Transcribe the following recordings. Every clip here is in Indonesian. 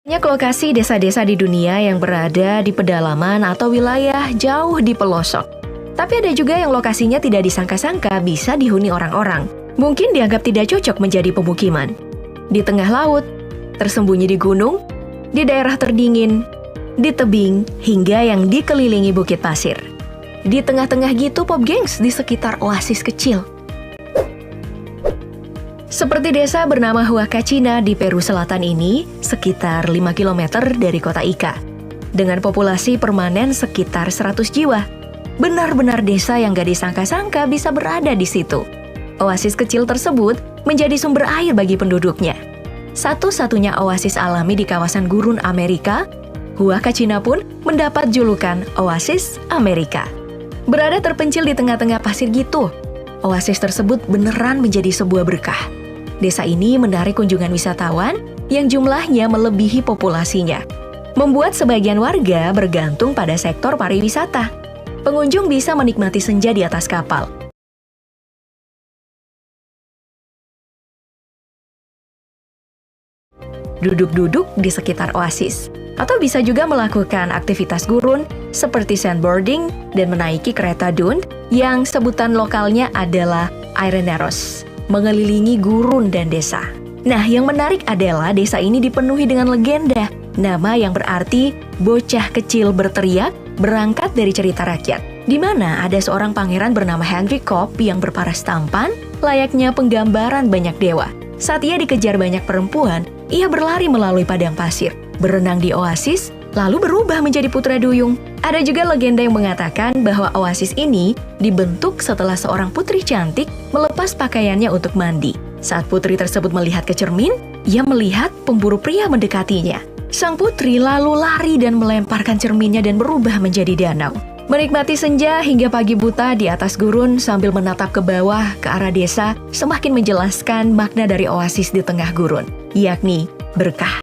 Banyak lokasi desa-desa di dunia yang berada di pedalaman atau wilayah jauh di pelosok. Tapi ada juga yang lokasinya tidak disangka-sangka bisa dihuni orang-orang. Mungkin dianggap tidak cocok menjadi pemukiman. Di tengah laut, tersembunyi di gunung, di daerah terdingin, di tebing, hingga yang dikelilingi bukit pasir. Di tengah-tengah gitu pop gengs di sekitar oasis kecil. Seperti desa bernama Huacachina di Peru Selatan ini, sekitar 5 km dari kota Ica. Dengan populasi permanen sekitar 100 jiwa. Benar-benar desa yang gak disangka-sangka bisa berada di situ. Oasis kecil tersebut menjadi sumber air bagi penduduknya. Satu-satunya oasis alami di kawasan gurun Amerika, Huacachina pun mendapat julukan Oasis Amerika. Berada terpencil di tengah-tengah pasir gitu, oasis tersebut beneran menjadi sebuah berkah. Desa ini menarik kunjungan wisatawan yang jumlahnya melebihi populasinya, membuat sebagian warga bergantung pada sektor pariwisata. Pengunjung bisa menikmati senja di atas kapal. Duduk-duduk di sekitar oasis, atau bisa juga melakukan aktivitas gurun seperti sandboarding dan menaiki kereta dune yang sebutan lokalnya adalah Areneros, mengelilingi gurun dan desa. Nah, yang menarik adalah desa ini dipenuhi dengan legenda, nama yang berarti bocah kecil berteriak berangkat dari cerita rakyat, di mana ada seorang pangeran bernama Henry Cobb yang berparas tampan, layaknya penggambaran banyak dewa. Saat ia dikejar banyak perempuan, ia berlari melalui padang pasir, berenang di oasis, lalu berubah menjadi putra duyung. Ada juga legenda yang mengatakan bahwa oasis ini dibentuk setelah seorang putri cantik melepas pakaiannya untuk mandi. Saat putri tersebut melihat ke cermin, ia melihat pemburu pria mendekatinya. Sang putri lalu lari dan melemparkan cerminnya dan berubah menjadi danau. Menikmati senja hingga pagi buta di atas gurun sambil menatap ke bawah ke arah desa semakin menjelaskan makna dari oasis di tengah gurun, yakni berkah.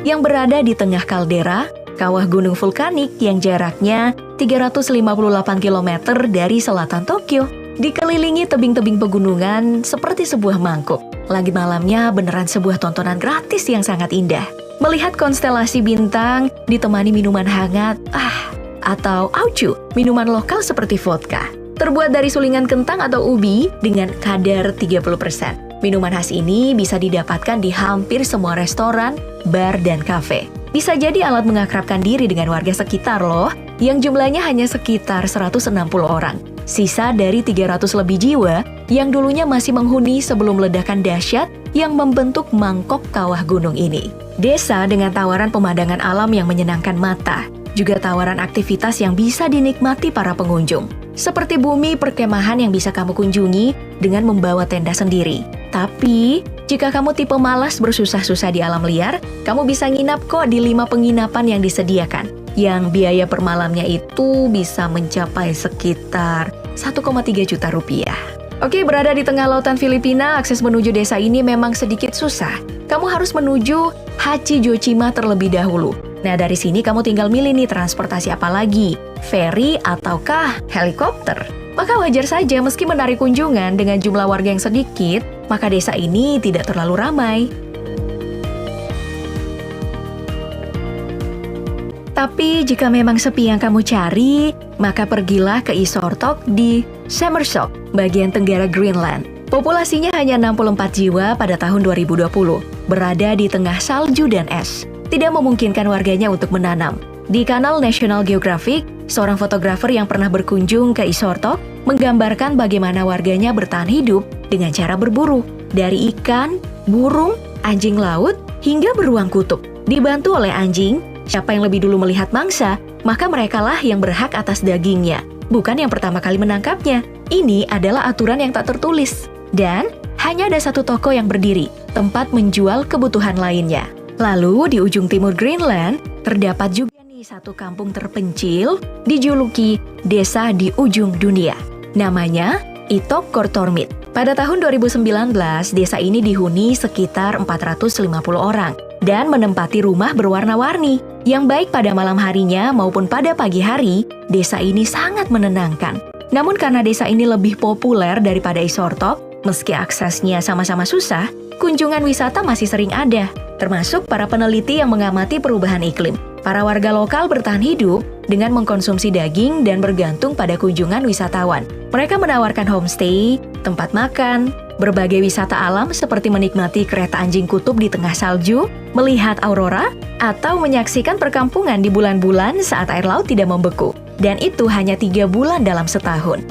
Yang berada di tengah kaldera, kawah gunung vulkanik yang jaraknya 358 km dari selatan Tokyo, dikelilingi tebing-tebing pegunungan seperti sebuah mangkuk. Langit malamnya beneran sebuah tontonan gratis yang sangat indah. Melihat konstelasi bintang ditemani minuman hangat, atau aucu, minuman lokal seperti vodka. Terbuat dari sulingan kentang atau ubi dengan kadar 30%. Minuman khas ini bisa didapatkan di hampir semua restoran, bar, dan kafe. Bisa jadi alat mengakrabkan diri dengan warga sekitar loh, yang jumlahnya hanya sekitar 160 orang. Sisa dari 300 lebih jiwa yang dulunya masih menghuni sebelum ledakan dahsyat yang membentuk mangkok kawah gunung ini. Desa dengan tawaran pemandangan alam yang menyenangkan mata, juga tawaran aktivitas yang bisa dinikmati para pengunjung. Seperti bumi perkemahan yang bisa kamu kunjungi dengan membawa tenda sendiri. Tapi, jika kamu tipe malas bersusah-susah di alam liar, kamu bisa nginap kok di 5 penginapan yang disediakan. Yang biaya per malamnya itu bisa mencapai sekitar 1,3 juta rupiah. Oke, berada di tengah lautan Filipina, akses menuju desa ini memang sedikit susah. Kamu harus menuju Hachijochima terlebih dahulu. Nah, dari sini kamu tinggal milih nih transportasi apa lagi, ferry ataukah helikopter. Maka wajar saja meski menarik kunjungan dengan jumlah warga yang sedikit, maka desa ini tidak terlalu ramai. Tapi jika memang sepi yang kamu cari, maka pergilah ke Isortok di Semersok, bagian tenggara Greenland. Populasinya hanya 64 jiwa pada tahun 2020, berada di tengah salju dan es. Tidak memungkinkan warganya untuk menanam. Di kanal National Geographic, seorang fotografer yang pernah berkunjung ke Isortok menggambarkan bagaimana warganya bertahan hidup dengan cara berburu. Dari ikan, burung, anjing laut, hingga beruang kutub. Dibantu oleh anjing, siapa yang lebih dulu melihat mangsa, maka merekalah yang berhak atas dagingnya, bukan yang pertama kali menangkapnya. Ini adalah aturan yang tak tertulis. Dan hanya ada satu toko yang berdiri, tempat menjual kebutuhan lainnya. Lalu di ujung timur Greenland, terdapat juga nih satu kampung terpencil, dijuluki Desa di Ujung Dunia. Namanya Itok Kortormit. Pada tahun 2019, desa ini dihuni sekitar 450 orang dan menempati rumah berwarna-warni. Yang baik pada malam harinya maupun pada pagi hari, desa ini sangat menenangkan. Namun karena desa ini lebih populer daripada Isortop, meski aksesnya sama-sama susah, kunjungan wisata masih sering ada, termasuk para peneliti yang mengamati perubahan iklim. Para warga lokal bertahan hidup dengan mengkonsumsi daging dan bergantung pada kunjungan wisatawan. Mereka menawarkan homestay, tempat makan, berbagai wisata alam seperti menikmati kereta anjing kutub di tengah salju, melihat aurora, atau menyaksikan perkampungan di bulan-bulan saat air laut tidak membeku. Dan itu hanya 3 bulan dalam setahun.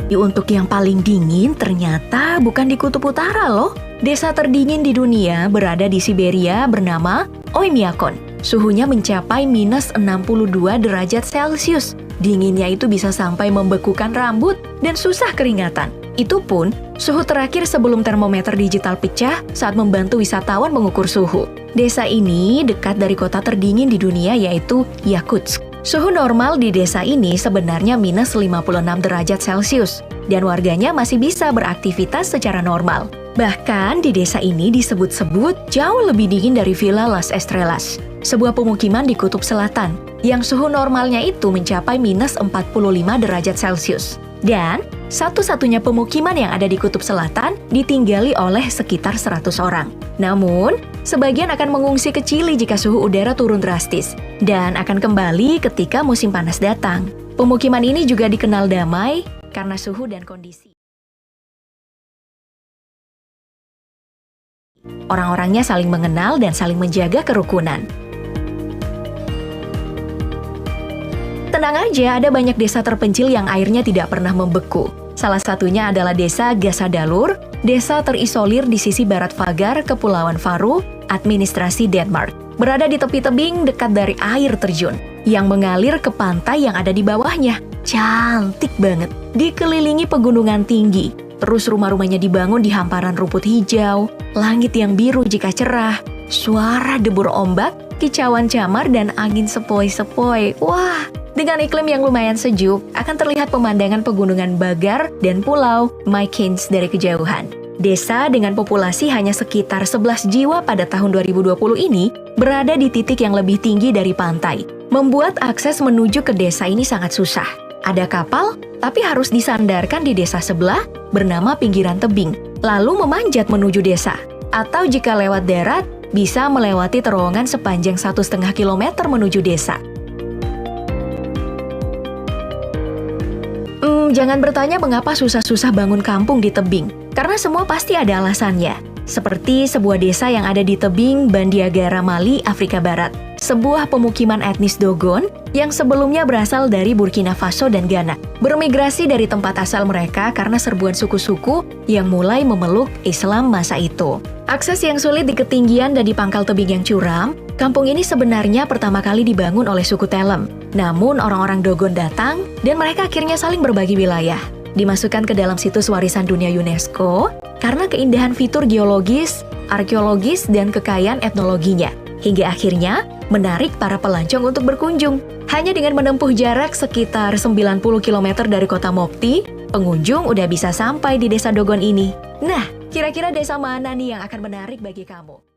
Untuk yang paling dingin ternyata bukan di Kutub Utara loh. Desa terdingin di dunia berada di Siberia bernama Oymyakon. Suhunya mencapai minus 62 derajat Celcius. Dinginnya itu bisa sampai membekukan rambut dan susah keringatan. Itu pun suhu terakhir sebelum termometer digital pecah saat membantu wisatawan mengukur suhu. Desa ini dekat dari kota terdingin di dunia yaitu Yakutsk. Suhu normal di desa ini sebenarnya minus 56 derajat Celcius dan warganya masih bisa beraktivitas secara normal. Bahkan di desa ini disebut-sebut jauh lebih dingin dari Villa Las Estrellas, sebuah pemukiman di Kutub Selatan yang suhu normalnya itu mencapai minus 45 derajat Celcius. Dan satu-satunya pemukiman yang ada di Kutub Selatan ditinggali oleh sekitar 100 orang. Namun, sebagian akan mengungsi ke Chili jika suhu udara turun drastis dan akan kembali ketika musim panas datang. Pemukiman ini juga dikenal damai karena suhu dan kondisi. Orang-orangnya saling mengenal dan saling menjaga kerukunan. Tenang aja, ada banyak desa terpencil yang airnya tidak pernah membeku. Salah satunya adalah desa Gasadalur, desa terisolir di sisi barat Vagar, Kepulauan Faroe, administrasi Denmark. Berada di tepi tebing dekat dari air terjun, yang mengalir ke pantai yang ada di bawahnya. Cantik banget, dikelilingi pegunungan tinggi. Terus rumah-rumahnya dibangun di hamparan rumput hijau, langit yang biru jika cerah, suara debur ombak, kicauan camar, dan angin sepoi-sepoi. Wah! Dengan iklim yang lumayan sejuk, akan terlihat pemandangan pegunungan Bagar dan pulau Mykonos dari kejauhan. Desa dengan populasi hanya sekitar 11 jiwa pada tahun 2020 ini berada di titik yang lebih tinggi dari pantai, membuat akses menuju ke desa ini sangat susah. Ada kapal, tapi harus disandarkan di desa sebelah bernama Pinggiran Tebing, lalu memanjat menuju desa. Atau jika lewat darat, bisa melewati terowongan sepanjang 1,5 kilometer menuju desa. Jangan bertanya mengapa susah-susah bangun kampung di tebing, karena semua pasti ada alasannya. Seperti sebuah desa yang ada di tebing Bandiagara, Mali, Afrika Barat. Sebuah pemukiman etnis Dogon yang sebelumnya berasal dari Burkina Faso dan Ghana. Bermigrasi dari tempat asal mereka karena serbuan suku-suku yang mulai memeluk Islam masa itu. Akses yang sulit di ketinggian dan di pangkal tebing yang curam, kampung ini sebenarnya pertama kali dibangun oleh suku Telem. Namun orang-orang Dogon datang dan mereka akhirnya saling berbagi wilayah. Dimasukkan ke dalam situs warisan dunia UNESCO karena keindahan fitur geologis, arkeologis, dan kekayaan etnologinya. Hingga akhirnya menarik para pelancong untuk berkunjung. Hanya dengan menempuh jarak sekitar 90 km dari kota Mopti, pengunjung udah bisa sampai di desa Dogon ini. Nah, kira-kira desa mana nih yang akan menarik bagi kamu?